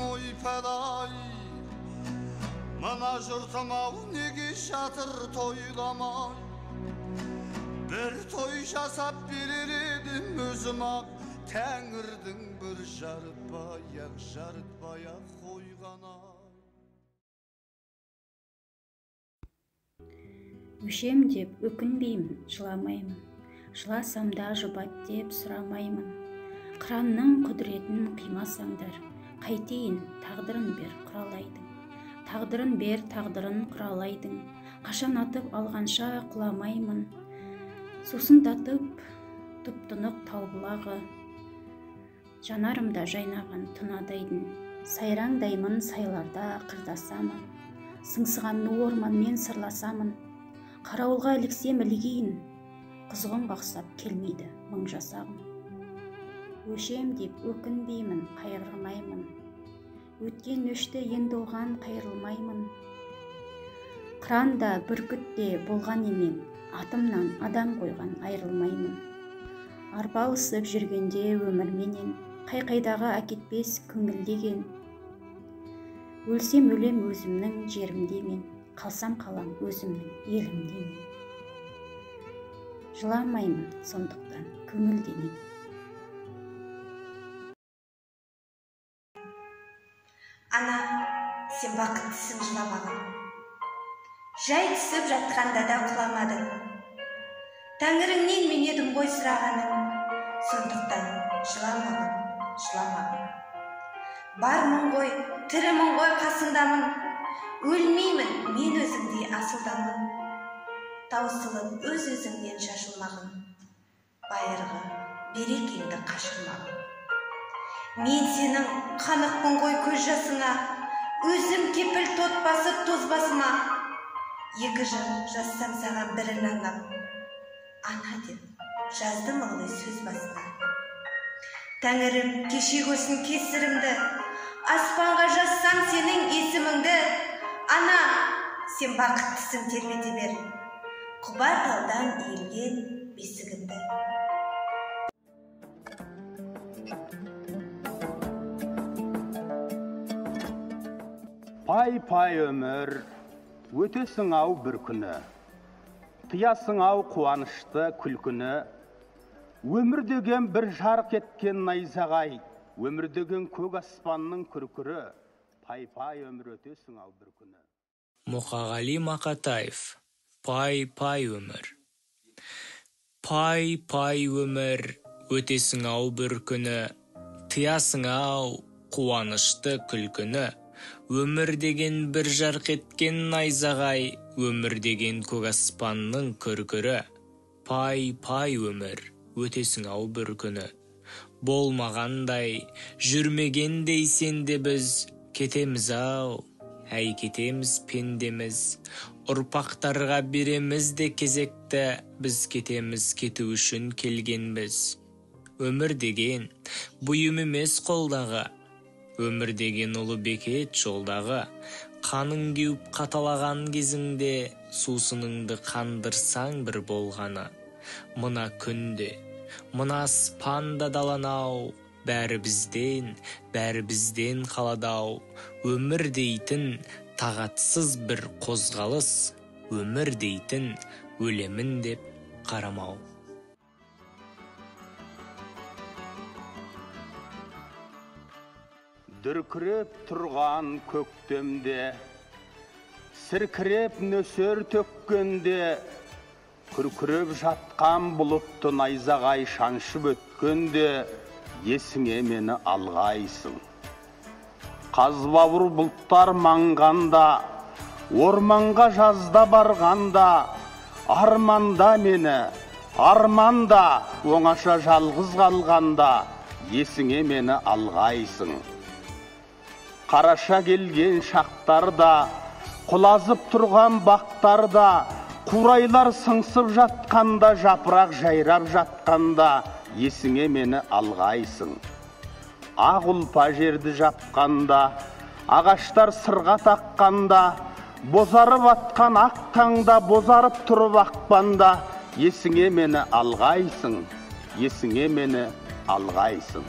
ойпадай. Мына жұртым-ау неге жатыр тойламай. Bir toy жасап берер едім өзім-ақ, Тәңірдің бір жарытпай-ақ қойған-ай. Өшем деп өкінбеймін, жыламаймын. Жыласам да жұбат деп сұрамаймын. Қыранның құдіретін қимасаңдар, қайтейін, тағдырын бер құралайдың. Тағдырын бер, тағдырын құралайдың. Қашан атып алғанша құламаймын. Сусындатып тұп-тұнық тау бұлағы, жанарымда жайнаған тұнадайдың. Сайраңдаймын сайларда қырдасамын, сыңсыған ну орманмен сырласамын. Қарауылға іліксем ілігейін, құзғын қақсап келмейді мың жасағым. Өшем деп өкінбеймін, қайғырмаймын. Өткен өшті енді оған қайырылмаймын. Қыранда бүркітте болған емен, атымнан адам қойған айырылмаймын. Арпалысып жүргенде өмірменен, қай-қайдағы әкетпес көңілдеген. Өлсем өлем өзімнің жерімде мен, қалсам қалам өзімнің елімде мен. Жыламаймын сондықтан көңілденем. Ана, сен бақыттысың жыламағын. Жай түсіп жатқанда да құламадың. Тәңіріңнен мен едім ғой сұрағаның. Сондықтан жыламағын. Бармын ғой, тірімін ғой қасыңдамын. Өлмеймін, мен өзіңдей асылдамын. Таусылып өз-өзіңнен шашылмағын. Байырғы, берекеңді қашырмағын. Мен сенің қанықпын ғой көз жасыңа, өзім кепіл тот басып тоз басыма. Екі жыр жазсам саған бірін арнап, ана деп жаздым ылғи сөз басына. Тәңірім кеше көрсін кесірімді, аспанға жазсам сенің есіміңді. Ана, сен бақыттысың тербете бер, құба талдан иілген бесігімді. Пай-пай өмір, өтесің-ау бір күні, тыясың-ау қуанышты күлкіні. Өмір деген бір жарқ еткен найзағай, өмір деген көк аспанның күркірі. Пай-пай өмір, өтесің-ау бір күні. Мұқағали Мақатаев. Пай-пай өмір. Пай-пай өмір, өтесің-ау бір күні, тыясың-ау қуанышты күлкіні. Өмір деген бір жарқ еткен найзағай, өмір деген көк аспанның күркірі. Пай-пай өмір, өтесің-ау бір күні. Болмағандай, жүрмегендей сенде біз, кетеміз-ау, әй кетеміз пендеміз. Ұрпақтарға береміз де кезекті, біз кетеміз кету үшін келгенбіз. Өмір деген бұйым емес қолдағы, өмір деген ұлы бекет жолдағы. Қаның кеуіп қаталаған кезіңде, сусыныңды қандырсаң бір болғаны. Мына күнде, мына аспанда даланау, бәрі бізден қаладау. Өмір дейтін тағатсыз бір қозғалыс, өмір дейтін өлемін деп қарамау. Дүркіреп тұрған көктемде, сіркіреп нөсер төккенде, күркіреп жатқан бұлытты найзағай шаншып өткенде, есіңе мені алғайсың. Қазбауыр бұлттар маңғанда, орманға жазда барғанда, арманда мені, арманда оңаша жалғыз қалғанда, есіңе мені алғайсың. Қараша келген шақтарда, құлазып тұрған бақтарда, қурайлар сыңсып жатқанда, жапырақ жайрап жатқанда, есіңе мені алғайсың. Ақ ұлпа жерді жапқанда, ағаштар сырға таққанда, бозарып атқан ақ таңда, бозарып тұрып ақпанда, есіңе мені алғайсың, есіңе мені алғайсың.